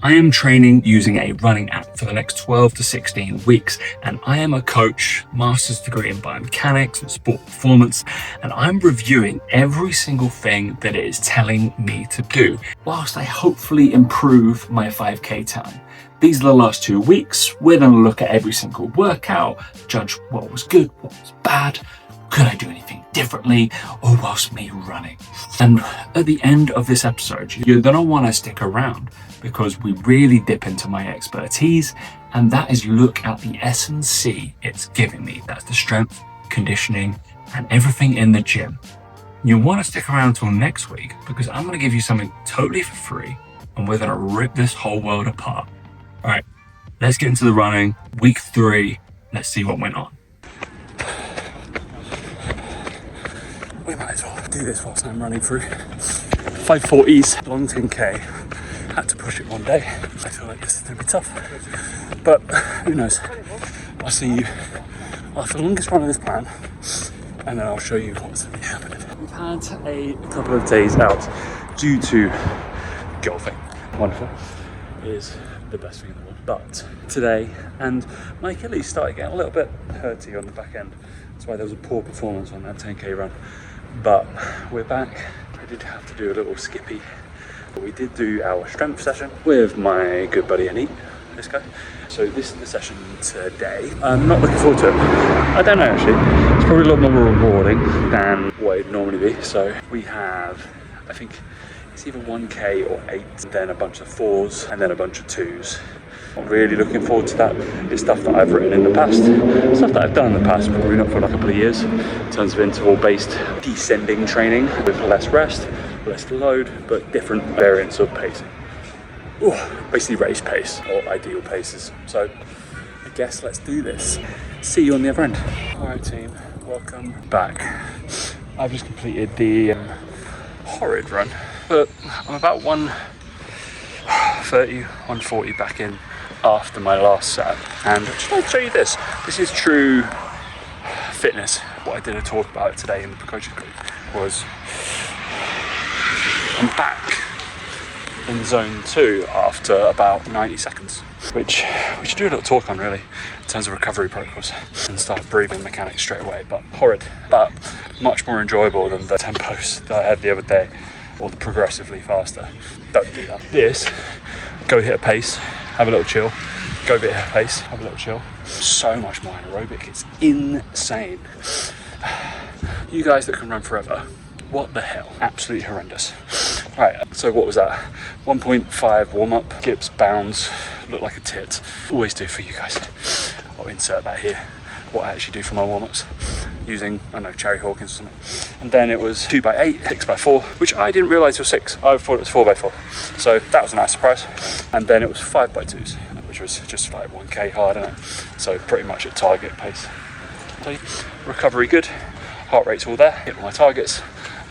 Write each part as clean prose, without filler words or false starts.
I am training using a running app for the next 12 to 16 weeks, and I am a coach, master's degree in biomechanics and sport performance, and I'm reviewing every single thing that it is telling me to do, whilst I hopefully improve my 5K time. These are the last 2 weeks. We're going to look at every single workout, judge what was good, what was bad, could I do anything differently, or whilst me running. And at the end of this episode, you're going to want to stick around because we really dip into my expertise, and that is look at the S&C it's giving me. That's the strength, conditioning, and everything in the gym. You'll want to stick around till next week because I'm going to give you something totally for free, and we're going to rip this whole world apart. All right, let's get into the running. Week 3, let's see what went on. We might as well do this whilst I'm running through 540s, long 10K. Had to push it one day. I feel like this is going to be tough, but who knows? I'll see you after the longest run of this plan, and then I'll show you what's going to be happening. We've had a couple of days out due to golfing. Wonderful. It is the best thing in the world. But today, and my Achilles started getting a little bit hurty on the back end. That's why there was a poor performance on that 10K run. But we're back. I did have to do a little skippy. We did do our strength session with my good buddy Anit, this guy. So this is the session today. I'm not looking forward to it. I don't know actually. It's probably a lot more rewarding than what it'd normally be. So we have, I think it's either 1K or 8, then a bunch of 4s, and then a bunch of 2s. I'm really looking forward to that. It's stuff that I've written in the past, stuff that I've done in the past, probably not for like a couple of years, in terms of interval-based descending training with less rest, less load, but different variants of pacing. Ooh, basically race pace, or ideal paces. So I guess let's do this. See you on the other end. All right team, welcome back. I've just completed the horrid run, but I'm about 130, 140 back in after my last set, and I just want to show you this. This is true fitness. What I didn't talk about today in the coaching group was I'm back in zone 2 after about 90 seconds, which we should do a little talk on really in terms of recovery protocols and start breathing mechanics straight away. But horrid, but much more enjoyable than the tempos that I had the other day, or the progressively faster. Don't do that. This, go hit a pace, have a little chill, go hit a pace, have a little chill. So much more anaerobic, it's insane. You guys that can run forever, what the hell? Absolutely horrendous. Right, so what was that? 1.5 warm-up, dips, bounds, look like a tit. Always do for you guys. I'll insert that here, what I actually do for my warm-ups, using, I don't know, Cherry Hawkins or something. And then it was 2x8, 6x4, which I didn't realise was 6. I thought it was 4x4. So that was a nice surprise. And then it was 5x2s, which was just like 1K hard, isn't it? So pretty much at target pace. So recovery good, heart rate's all there, hit all my targets.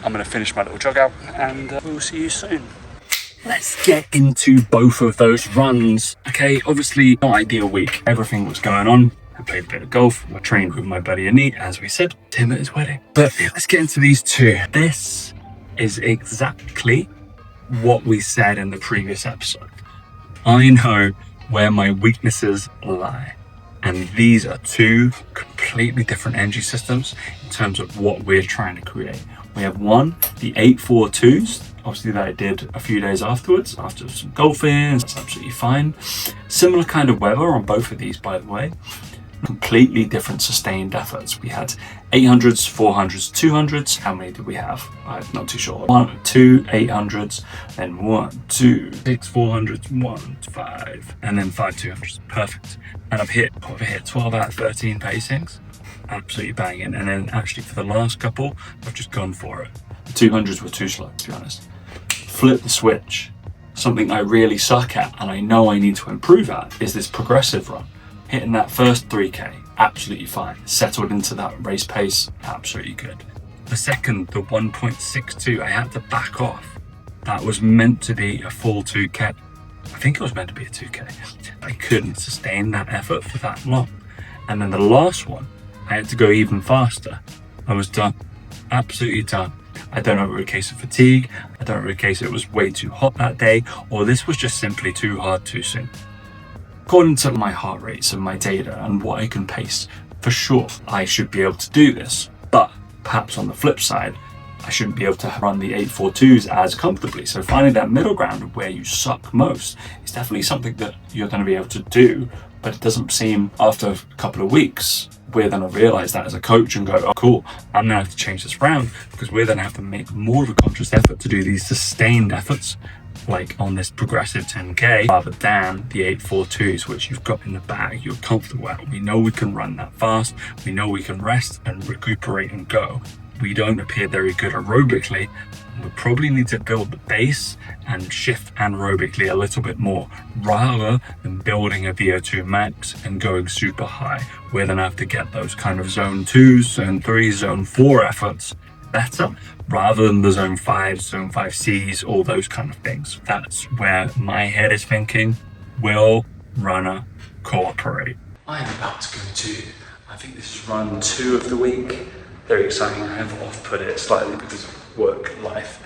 I'm going to finish my little jog out, and we'll see you soon. Let's get into both of those runs. Okay, obviously not ideal week. Everything was going on. I played a bit of golf. I trained with my buddy Anit, as we said, Tim at his wedding. But let's get into these two. This is exactly what we said in the previous episode. I know where my weaknesses lie. And these are two completely different energy systems in terms of what we're trying to create. We have one, the 842s, obviously that I did a few days afterwards, after some golfing, that's absolutely fine. Similar kind of weather on both of these, by the way. Completely different sustained efforts. We had 800s, 400s, 200s. How many did we have? I'm not too sure. 1, 2, 800s, then 1, 2, 6, 400s, 1, 5, and then 5 200s. Perfect. And I've hit 12 out of 13 pacings. Absolutely banging. And then actually for the last couple, I've just gone for it. The 200s were too slow, to be honest. Flip the switch. Something I really suck at, and I know I need to improve at, is this progressive run. Hitting that first 3K, absolutely fine. Settled into that race pace, absolutely good. The second, the 1.62, I had to back off. That was meant to be a full 2K. I think it was meant to be a 2K. I couldn't sustain that effort for that long. And then the last one, I had to go even faster. I was done, absolutely done. I don't know if it was a case of fatigue, I don't know if it was a case it was way too hot that day, or this was just simply too hard too soon. According to my heart rates and my data and what I can pace, for sure, I should be able to do this. But perhaps on the flip side, I shouldn't be able to run the 842s as comfortably. So finding that middle ground of where you suck most is definitely something that you're going to be able to do. But it doesn't seem after a couple of weeks, we're going to realize that as a coach and go, oh, cool, I'm going to have to change this around, because we're going to have to make more of a conscious effort to do these sustained efforts, like on this progressive 10K, rather than the 842s, which you've got in the bag, you're comfortable at. We know we can run that fast. We know we can rest and recuperate and go. We don't appear very good aerobically. We probably need to build the base and shift anaerobically a little bit more, rather than building a VO2 max and going super high. We're gonna have to get those kind of zone 2s, zone 3s, zone 4 efforts better, rather than the zone 5, zone 5Cs, all those kind of things. That's where my head is thinking, will runner cooperate? I am about to go to, I think this is run 2 of the week. Very exciting. I have off-put it slightly because of work life.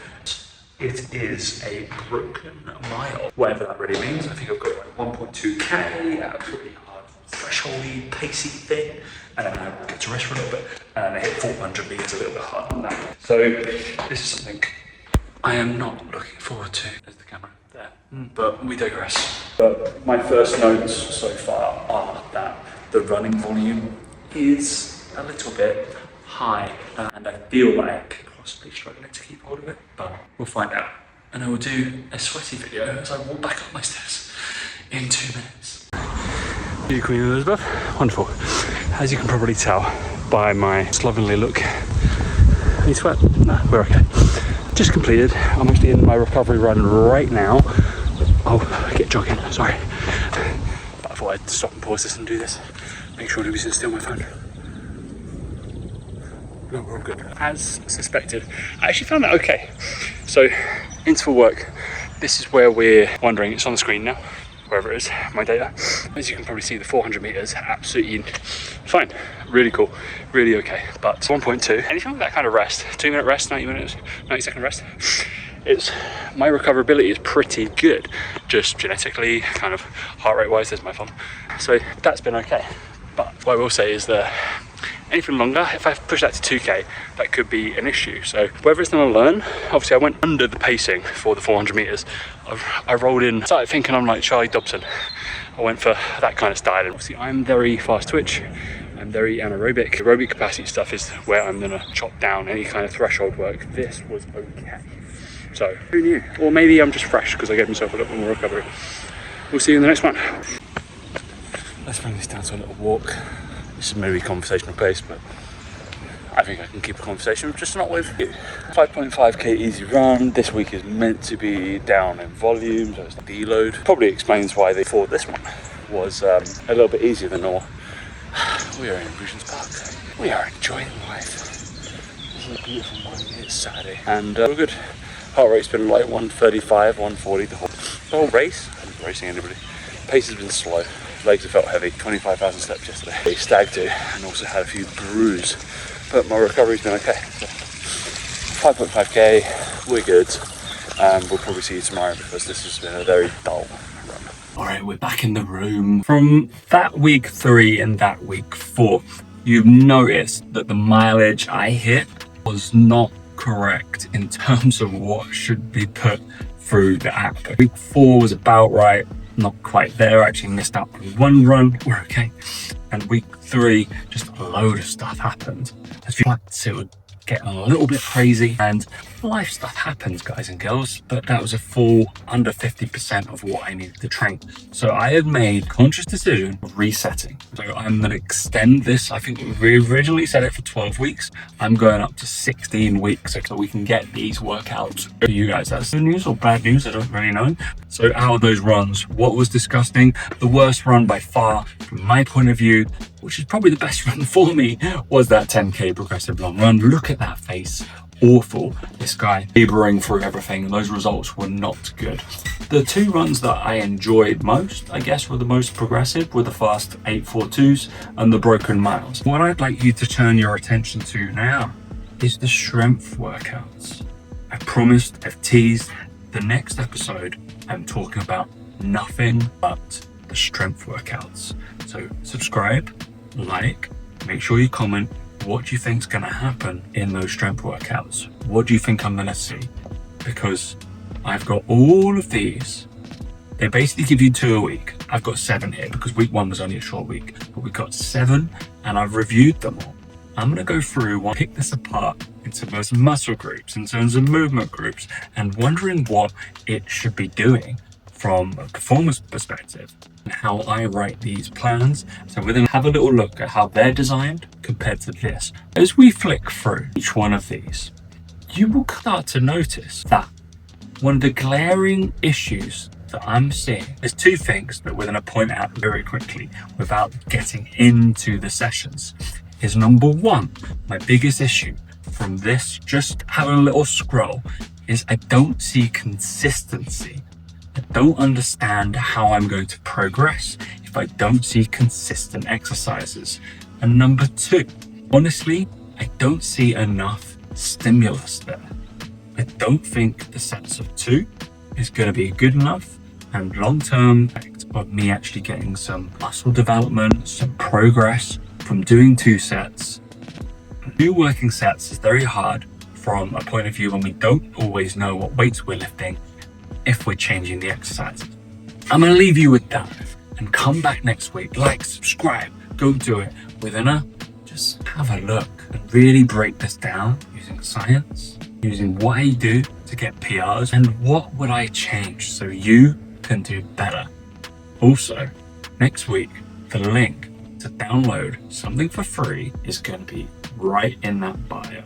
It is a broken mile, whatever that really means. I think I've got like 1.2k at a pretty hard thresholdy, pacey thing, and then I get to rest for a little bit, and I hit 400 meters a little bit harder than that. So this is something I am not looking forward to. There's the camera there, but we digress. But my first notes so far are that the running volume is a little bit high, and I feel like possibly struggling to keep hold of it, but we'll find out. And I will do a sweaty video as I walk back up my stairs in 2 minutes. You Queen Elizabeth, wonderful. As you can probably tell by my slovenly look, any sweat? No, we're okay. Just completed. I'm actually in my recovery run right now. Oh, get jogging, sorry. But I thought I'd stop and pause this and do this. Make sure nobody's still on my phone. No, we're all good. As suspected, I actually found that okay. So, interval work, this is where we're wondering, it's on the screen now, wherever it is, my data. As you can probably see, the 400 meters, absolutely fine, really cool, really okay. But 1.2, anything with that kind of rest, 2-minute rest, 90-second rest, it's, my recoverability is pretty good, just genetically, kind of heart rate wise, there's my thumb. So that's been okay. But what I will say is that anything longer, if I push that to 2k, that could be an issue. So whether it's going to learn, obviously I went under the pacing for the 400 meters. I rolled in, started thinking I'm like Charlie Dobson. I went for that kind of style. And obviously I'm very fast twitch. I'm very anaerobic. Aerobic capacity stuff is where I'm going to chop down any kind of threshold work. This was okay. So who knew? Or maybe I'm just fresh because I gave myself a little bit more recovery. We'll see you in the next one. Let's bring this down to a little walk. This is maybe conversational pace, but I think I can keep a conversation, just not with you. 5.5k easy run. This week is meant to be down in volume, so it's deload. Probably explains why they thought this one was a little bit easier than normal. We are in Regent's Park. We are enjoying life. This is a beautiful morning. It's Saturday, and we're good. Heart rate's been like 135, 140 the whole race. I haven't been racing anybody. Pace has been slow. Legs have felt heavy. 25,000 steps yesterday. I stag do, and also had a few bruises. But my recovery's been okay. So 5.5k, we're good. We'll probably see you tomorrow because this has been a very dull run. All right, we're back in the room. From that week 3 and that week 4, you've noticed that the mileage I hit was not correct in terms of what should be put through the app. Week 4 was about right. Not quite there, actually missed out on 1 run, we're okay. And week 3, just a load of stuff happened. As you like to, it would get a little bit crazy, and life stuff happens, guys and girls, but that was a full under 50% of what I needed to train. So I have made conscious decision of resetting. So I'm gonna extend this. I think we originally set it for 12 weeks. I'm going up to 16 weeks so we can get these workouts for you guys. That's good news or bad news, I don't really know. So out of those runs, what was disgusting? The worst run by far, from my point of view, which is probably the best run for me, was that 10k progressive long run. Look at that face. Awful. This guy laboring through everything. Those results were not good. The 2 runs that I enjoyed most, I guess, were the most progressive, were the fast 842s and the broken miles. What I'd like you to turn your attention to now is the strength workouts. I promised, I've teased, the next episode I'm talking about nothing but the strength workouts. So subscribe, like, make sure you comment. What do you think's going to happen in those strength workouts? What do you think I'm going to see? Because I've got all of these. They basically give you 2 a week. I've got 7 here because week 1 was only a short week, but we've got 7 and I've reviewed them all. I'm going to go through and pick this apart into those muscle groups, in terms of movement groups, and wondering what it should be doing from a performance perspective and how I write these plans. So we're going to have a little look at how they're designed compared to this. As we flick through each one of these, you will start to notice that one of the glaring issues that I'm seeing, there's 2 things that we're going to point out very quickly without getting into the sessions, is number 1, my biggest issue from this, just having a little scroll, is I don't see consistency. I don't understand how I'm going to progress if I don't see consistent exercises. And number 2, honestly, I don't see enough stimulus there. I don't think the sets of 2 is going to be good enough and long-term effect of me actually getting some muscle development, some progress from doing 2 sets. 2 working sets is very hard from a point of view when we don't always know what weights we're lifting if we're changing the exercises. I'm going to leave you with that and come back next week. Like, subscribe, go do it. We're going to just have a look and really break this down using science, using what I do to get PRs, and what would I change so you can do better. Also, next week, the link to download something for free is going to be right in that bio.